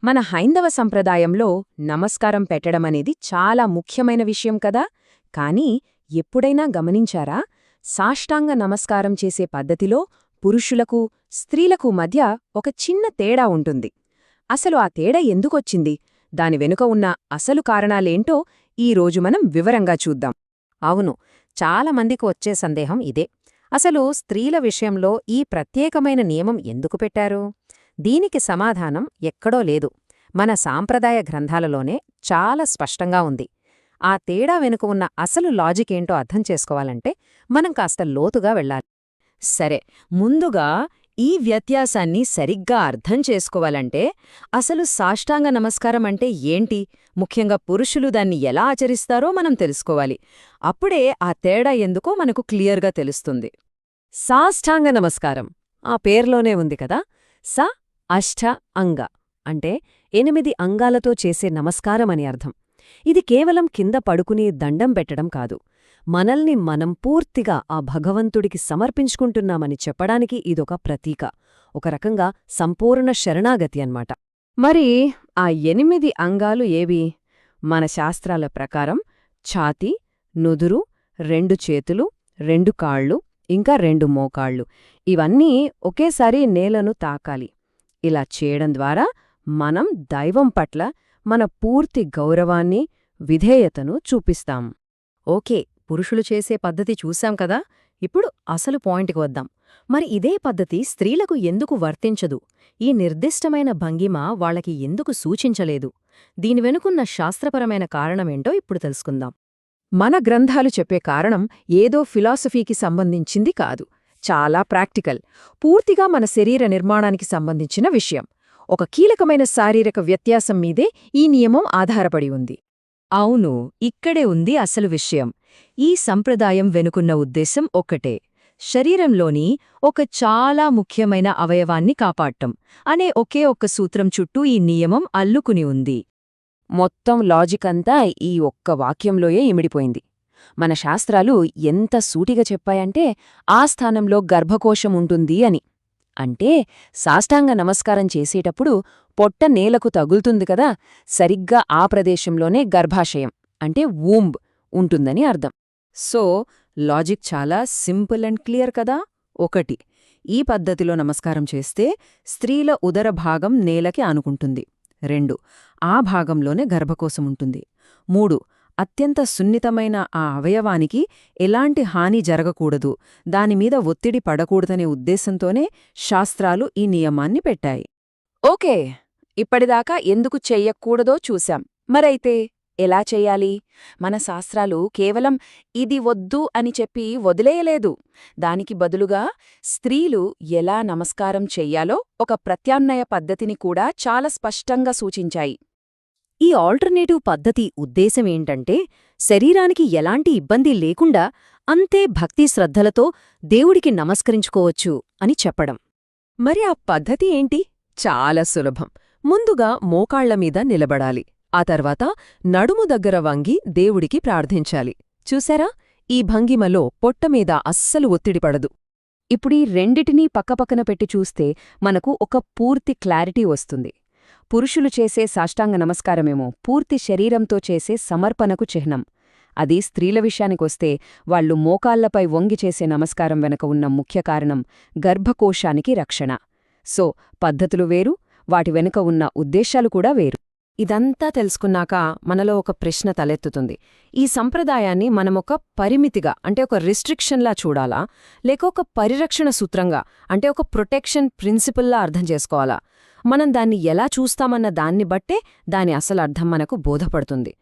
మన హైందవ సంప్రదాయంలో నమస్కారం పెట్టడమనేది చాలా ముఖ్యమైన విషయం కదా. కానీ ఎప్పుడైనా గమనించారా, సాష్టాంగ నమస్కారం చేసే పద్ధతిలో పురుషులకు స్త్రీలకు మధ్య ఒక చిన్న తేడా ఉంటుంది. అసలు ఆ తేడా ఎందుకొచ్చింది, దాని వెనుక ఉన్న అసలు కారణాలేంటో ఈరోజు మనం వివరంగా చూద్దాం. అవును, చాలా మందికి వచ్చే సందేహం ఇదే. అసలు స్త్రీల విషయంలో ఈ ప్రత్యేకమైన నియమం ఎందుకు పెట్టారు? దీనికి సమాధానం ఎక్కడో లేదు, మన సాంప్రదాయ గ్రంథాలలోనే చాలా స్పష్టంగా ఉంది. ఆ తేడా వెనుక ఉన్న అసలు లాజికేంటో అర్థం చేసుకోవాలంటే మనం కాస్త లోతుగా వెళ్ళాలి. సరే, ముందుగా ఈ వ్యత్యాసాన్ని సరిగ్గా అర్థం చేసుకోవాలంటే అసలు సాష్టాంగ నమస్కారం అంటే ఏంటి, ముఖ్యంగా పురుషులు దాన్ని ఎలా ఆచరిస్తారో మనం తెలుసుకోవాలి. అప్పుడే ఆ తేడా ఎందుకో మనకు క్లియర్గా తెలుస్తుంది. సాష్టాంగ నమస్కారం ఆ పేర్లోనే ఉంది కదా. స అష్ట అంగ అంటే 8 అంగాలతో చేసే నమస్కారమని అర్థం. ఇది కేవలం కింద పడుకుని దండం పెట్టడం కాదు, మనల్ని మనం పూర్తిగా ఆ భగవంతుడికి సమర్పించుకుంటున్నామని చెప్పడానికి ఇదొక ప్రతీక, ఒక రకంగా సంపూర్ణ శరణాగతి అన్నమాట. మరి ఆ 8 అంగాలు ఏవి? మన శాస్త్రాల ప్రకారం ఛాతీ, నుదురు, 2 చేతులు, 2 కాళ్ళు, ఇంకా 2 మోకాళ్ళు, ఇవన్నీ ఒకేసారి నేలను తాకాలి. ఇలా చేయడం ద్వారా మనం దైవం పట్ల మన పూర్తి గౌరవాన్ని, విధేయతను చూపిస్తాం. ఓకే, పురుషులు చేసే పద్ధతి చూశాం కదా. ఇప్పుడు అసలు పాయింట్కి వద్దాం. మరి ఇదే పద్ధతి స్త్రీలకు ఎందుకు వర్తించదు? ఈ నిర్దిష్టమైన భంగిమ వాళ్ళకి ఎందుకు సూచించలేదు? దీని వెనుకున్న శాస్త్రపరమైన కారణమేంటో ఇప్పుడు తెలుసుకుందాం. మన గ్రంథాలు చెప్పే కారణం ఏదో ఫిలాసఫీకి సంబంధించింది కాదు, చాలా ప్రాక్టికల్, పూర్తిగా మన శరీర నిర్మాణానికి సంబంధించిన విషయం. ఒక కీలకమైన శారీరక వ్యత్యాసం మీదే ఈ నియమం ఆధారపడి ఉంది. అవును, ఇక్కడే ఉంది అసలు విషయం. ఈ సంప్రదాయం వెనుకున్న ఉద్దేశం ఒక్కటే, శరీరంలోని ఒక చాలా ముఖ్యమైన అవయవాన్ని కాపాడటం అనే ఒకే ఒక్క సూత్రం చుట్టూ ఈ నియమం అల్లుకుని ఉంది. మొత్తం లాజికంతా ఈ ఒక్క వాక్యంలోయే ఇమిడిపోయింది. మన శాస్త్రాలు ఎంత సూటిగా చెప్పాయంటే ఆ స్థానంలో గర్భకోశం ఉంటుంది అని. అంటే సాష్టాంగ నమస్కారం చేసేటప్పుడు పొట్ట నేలకు తగులుతుంది కదా, సరిగ్గా ఆ ప్రదేశంలోనే గర్భాశయం అంటే వూంబ్ ఉంటుందని అర్థం. సో లాజిక్ చాలా సింపుల్ అండ్ క్లియర్ కదా. 1. ఈ పద్ధతిలో నమస్కారం చేస్తే స్త్రీల ఉదర భాగం నేలకి ఆనుకుంటుంది. 2. ఆ భాగంలోనే గర్భకోశముంటుంది. 3. అత్యంత సున్నితమైన ఆ అవయవానికి ఎలాంటి హాని జరగకూడదు, దానిమీద ఒత్తిడి పడకూడదనే ఉద్దేశంతోనే శాస్త్రాలు ఈ నియమాన్ని పెట్టాయి. ఓకే, ఇప్పటిదాకా ఎందుకు చెయ్యకూడదో చూశాం. మరైతే ఎలా చెయ్యాలి? మన శాస్త్రాలు కేవలం ఇది వద్దు అని చెప్పి వదిలేయలేదు. దానికి బదులుగా స్త్రీలు ఎలా నమస్కారం చెయ్యాలో ఒక ప్రత్యామ్నాయ పద్ధతిని కూడా చాలా స్పష్టంగా సూచించాయి. ఈ ఆల్టర్నేటివ్ పద్ధతి ఉద్దేశమేంటంటే శరీరానికి ఎలాంటి ఇబ్బంది లేకుండా అంతే భక్తి శ్రద్ధలతో దేవుడికి నమస్కరించుకోవచ్చు అని చెప్పడం. మరి ఆ పద్ధతి ఏంటి? చాలా సులభం. ముందుగా మోకాళ్లమీద నిలబడాలి, ఆ తర్వాత నడుము దగ్గర వంగి దేవుడికి ప్రార్థించాలి. చూశారా, ఈ భంగిమలో పొట్టమీద అస్సలు ఒత్తిడి పడదు. ఇప్పుడీ రెండిటినీ పక్కపక్కన పెట్టి చూస్తే మనకు ఒక పూర్తి క్లారిటీ వస్తుంది. పురుషులు చేసే సాష్టాంగ నమస్కారమేమో పూర్తి శరీరంతో చేసే సమర్పణకు చిహ్నం. అది స్త్రీల విషయానికొస్తే వాళ్లు మోకాళ్లపై వంగి చేసే నమస్కారం వెనక ఉన్న ముఖ్య కారణం గర్భకోశానికి రక్షణ. సో పద్ధతులు వేరు, వాటి వెనుక ఉన్న ఉద్దేశాలు కూడా వేరు. ఇదంతా తెలుసుకున్నాక మనలో ఒక ప్రశ్న తలెత్తుతుంది. ఈ సంప్రదాయాన్ని మనమొక పరిమితిగా అంటే ఒక రిస్ట్రిక్షన్లా చూడాలా, లేక ఒక పరిరక్షణ సూత్రంగా అంటే ఒక ప్రొటెక్షన్ ప్రిన్సిపల్లా అర్థం చేసుకోవాలా? మనం దాన్ని ఎలా చూస్తామన్న దాన్ని బట్టే దాని అసలు అర్థం మనకు బోధపడుతుంది.